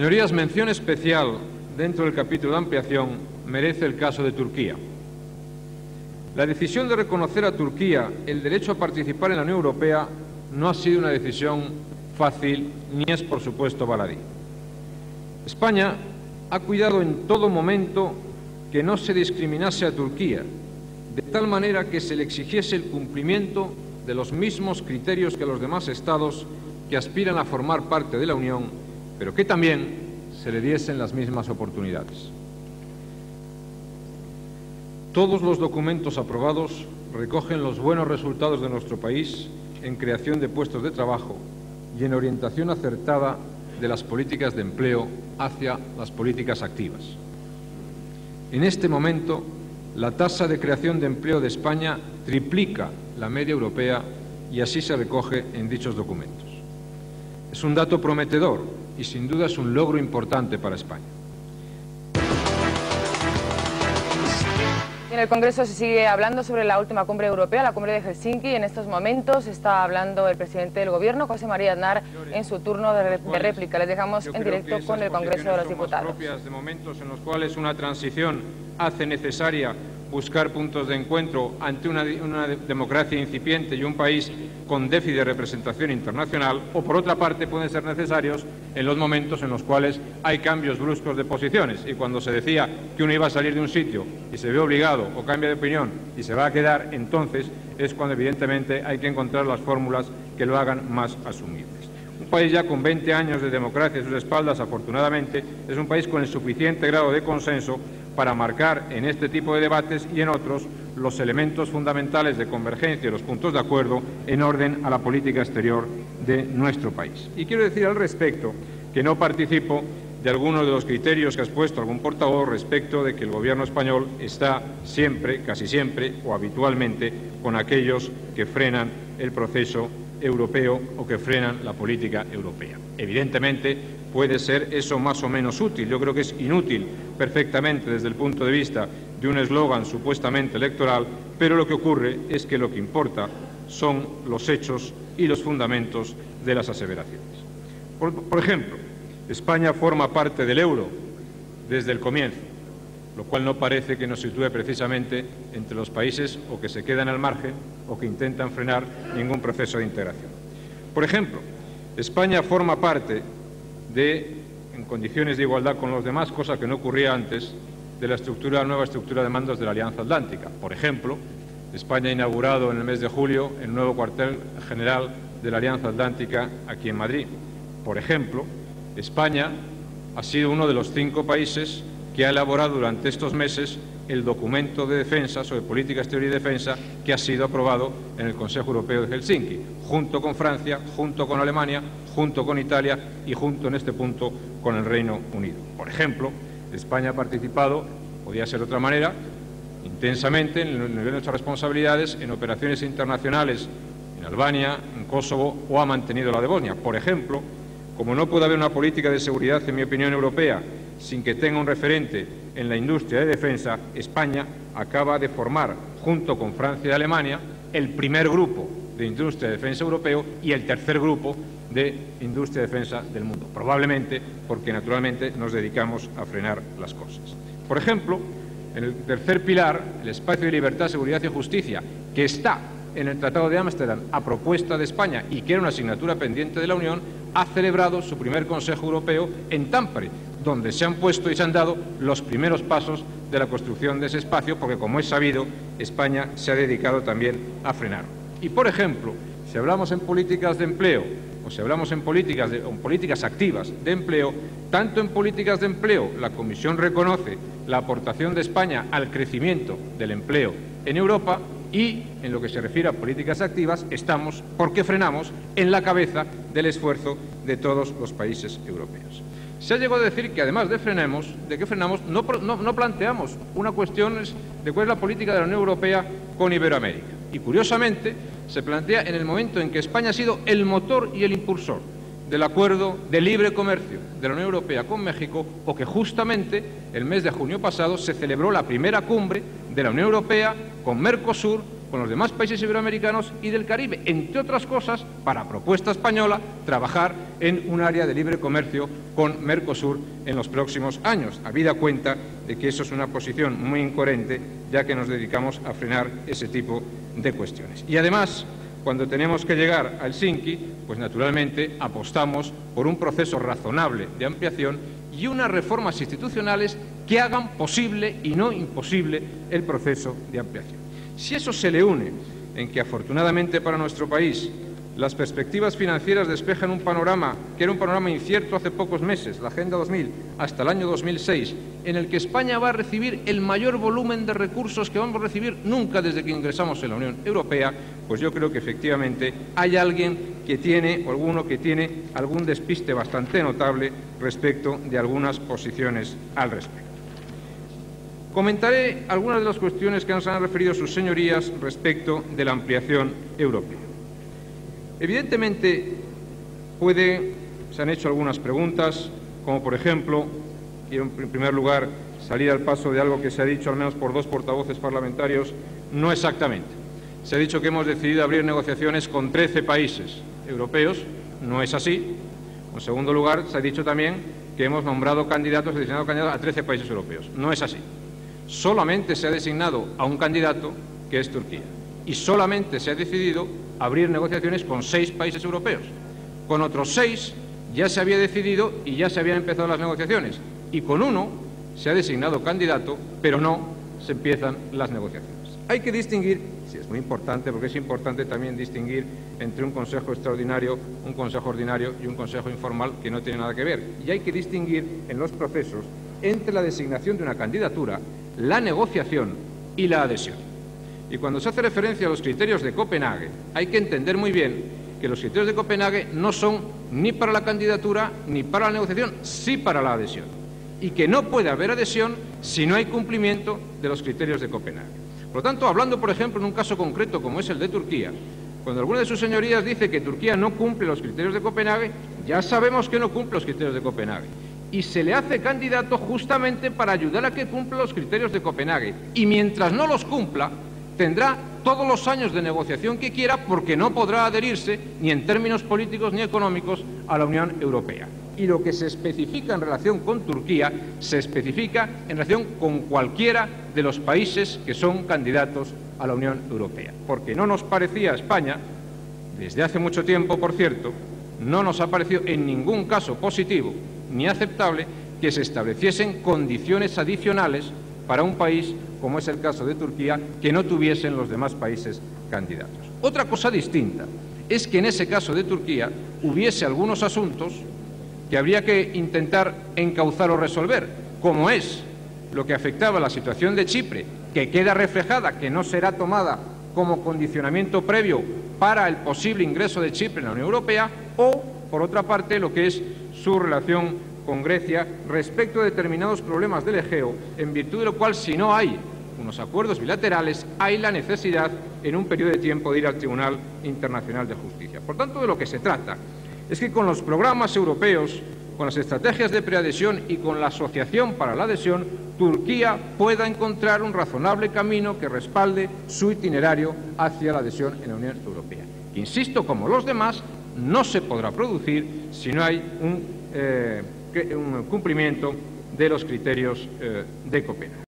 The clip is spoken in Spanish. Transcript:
Señorías, mención especial dentro del capítulo de ampliación merece el caso de Turquía. La decisión de reconocer a Turquía el derecho a participar en la Unión Europea no ha sido una decisión fácil ni es, por supuesto, baladí. España ha cuidado en todo momento que no se discriminase a Turquía, de tal manera que se le exigiese el cumplimiento de los mismos criterios que a los demás Estados que aspiran a formar parte de la Unión, pero que también se le diesen las mismas oportunidades. Todos los documentos aprobados recogen los buenos resultados de nuestro país en creación de puestos de trabajo y en orientación acertada de las políticas de empleo hacia las políticas activas. En este momento, la tasa de creación de empleo de España triplica la media europea y así se recoge en dichos documentos. Es un dato prometedor y sin duda es un logro importante para España. En el Congreso se sigue hablando sobre la última cumbre europea, la cumbre de Helsinki. En estos momentos está hablando el presidente del Gobierno, José María Aznar, en su turno de réplica. Les dejamos en directo con el Congreso de los Diputados. De momentos en los cuales una transición hace necesaria buscar puntos de encuentro ante una democracia incipiente y un país con déficit de representación internacional, o por otra parte pueden ser necesarios en los momentos en los cuales hay cambios bruscos de posiciones, y cuando se decía que uno iba a salir de un sitio y se ve obligado o cambia de opinión y se va a quedar, entonces es cuando evidentemente hay que encontrar las fórmulas que lo hagan más asumibles. Un país ya con 20 años de democracia a sus espaldas, afortunadamente, es un país con el suficiente grado de consenso para marcar en este tipo de debates y en otros los elementos fundamentales de convergencia y los puntos de acuerdo en orden a la política exterior de nuestro país. Y quiero decir al respecto que no participo de algunos de los criterios que ha expuesto algún portavoz respecto de que el Gobierno español está siempre, casi siempre o habitualmente con aquellos que frenan el proceso europeo o que frenan la política europea. Evidentemente, puede ser eso más o menos útil. Yo creo que es inútil perfectamente desde el punto de vista de un eslogan supuestamente electoral, pero lo que ocurre es que lo que importa son los hechos y los fundamentos de las aseveraciones. Por ejemplo, España forma parte del euro desde el comienzo, lo cual no parece que nos sitúe precisamente entre los países o que se quedan al margen o que intentan frenar ningún proceso de integración. Por ejemplo, España forma parte en condiciones de igualdad con los demás, cosa que no ocurría antes, de la nueva estructura de mandos de la Alianza Atlántica. Por ejemplo, España ha inaugurado en el mes de julio el nuevo cuartel general de la Alianza Atlántica aquí en Madrid. Por ejemplo, España ha sido uno de los 5 países que ha elaborado durante estos meses el documento de defensa sobre política exterior y defensa que ha sido aprobado en el Consejo Europeo de Helsinki, junto con Francia, junto con Alemania, junto con Italia y junto en este punto con el Reino Unido. Por ejemplo, España ha participado, podía ser de otra manera, intensamente en el nivel de nuestras responsabilidades en operaciones internacionales en Albania, en Kosovo, o ha mantenido la de Bosnia. Por ejemplo, como no puede haber una política de seguridad, en mi opinión, europea sin que tenga un referente en la industria de defensa, España acaba de formar, junto con Francia y Alemania, el primer grupo de industria de defensa europeo y el tercer grupo de industria de defensa del mundo, probablemente porque naturalmente nos dedicamos a frenar las cosas. Por ejemplo, en el tercer pilar, el espacio de libertad, seguridad y justicia, que está en el Tratado de Ámsterdam a propuesta de España y que era una asignatura pendiente de la Unión, ha celebrado su primer Consejo Europeo en Tampere, donde se han puesto y se han dado los primeros pasos de la construcción de ese espacio, porque, como es sabido, España se ha dedicado también a frenar. Y, por ejemplo, si hablamos en políticas de empleo o si hablamos en políticas activas de empleo, tanto en políticas de empleo la Comisión reconoce la aportación de España al crecimiento del empleo en Europa, y en lo que se refiere a políticas activas estamos, porque frenamos, en la cabeza del esfuerzo de todos los países europeos. Se ha llegado a decir que además de que frenamos, no planteamos una cuestión de cuál es la política de la Unión Europea con Iberoamérica. Y curiosamente se plantea en el momento en que España ha sido el motor y el impulsor del acuerdo de libre comercio de la Unión Europea con México, o que justamente el mes de junio pasado se celebró la primera cumbre de la Unión Europea con Mercosur con los demás países iberoamericanos y del Caribe, entre otras cosas, para propuesta española, trabajar en un área de libre comercio con Mercosur en los próximos años, habida cuenta de que eso es una posición muy incoherente, ya que nos dedicamos a frenar ese tipo de cuestiones. Y además, cuando tenemos que llegar a Helsinki, pues naturalmente apostamos por un proceso razonable de ampliación y unas reformas institucionales que hagan posible y no imposible el proceso de ampliación. Si eso se le une en que, afortunadamente para nuestro país, las perspectivas financieras despejan un panorama que era un panorama incierto hace pocos meses, la Agenda 2000, hasta el año 2006, en el que España va a recibir el mayor volumen de recursos que vamos a recibir nunca desde que ingresamos en la Unión Europea, pues yo creo que efectivamente hay alguien que tiene, o alguno que tiene algún despiste bastante notable respecto de algunas posiciones al respecto. Comentaré algunas de las cuestiones que nos han referido sus señorías respecto de la ampliación europea. Evidentemente, se han hecho algunas preguntas, como por ejemplo, quiero en primer lugar salir al paso de algo que se ha dicho al menos por dos portavoces parlamentarios, no exactamente. Se ha dicho que hemos decidido abrir negociaciones con 13 países europeos, no es así. En segundo lugar, se ha dicho también que hemos nombrado candidatos, designado candidatos a 13 países europeos, no es así. Solamente se ha designado a un candidato, que es Turquía, y solamente se ha decidido abrir negociaciones con 6 países europeos. Con otros 6 ya se había decidido y ya se habían empezado las negociaciones, y con uno se ha designado candidato, pero no se empiezan las negociaciones. Hay que distinguir, sí, es muy importante, porque es importante también distinguir entre un consejo extraordinario, un consejo ordinario y un consejo informal, que no tiene nada que ver. Y hay que distinguir en los procesos entre la designación de una candidatura, la negociación y la adhesión. Y cuando se hace referencia a los criterios de Copenhague, hay que entender muy bien que los criterios de Copenhague no son ni para la candidatura ni para la negociación, sí para la adhesión. Y que no puede haber adhesión si no hay cumplimiento de los criterios de Copenhague. Por lo tanto, hablando, por ejemplo, en un caso concreto como es el de Turquía, cuando alguna de sus señorías dice que Turquía no cumple los criterios de Copenhague, ya sabemos que no cumple los criterios de Copenhague. Y se le hace candidato justamente para ayudar a que cumpla los criterios de Copenhague. Y mientras no los cumpla, tendrá todos los años de negociación que quiera, porque no podrá adherirse ni en términos políticos ni económicos a la Unión Europea. Y lo que se especifica en relación con Turquía se especifica en relación con cualquiera de los países que son candidatos a la Unión Europea. Porque no nos parecía a España, desde hace mucho tiempo, por cierto, no nos ha parecido en ningún caso positivo ni aceptable que se estableciesen condiciones adicionales para un país, como es el caso de Turquía, que no tuviesen los demás países candidatos. Otra cosa distinta es que en ese caso de Turquía hubiese algunos asuntos que habría que intentar encauzar o resolver, como es lo que afectaba a la situación de Chipre, que queda reflejada, que no será tomada como condicionamiento previo para el posible ingreso de Chipre en la Unión Europea, o, por otra parte, lo que es su relación con Grecia respecto a determinados problemas del Egeo, en virtud de lo cual, si no hay unos acuerdos bilaterales, hay la necesidad en un periodo de tiempo de ir al Tribunal Internacional de Justicia. Por tanto, de lo que se trata es que con los programas europeos, con las estrategias de preadhesión y con la asociación para la adhesión, Turquía pueda encontrar un razonable camino que respalde su itinerario hacia la adhesión en la Unión Europea. Insisto, como los demás, no se podrá producir si no hay un cumplimiento de los criterios de Copenhague.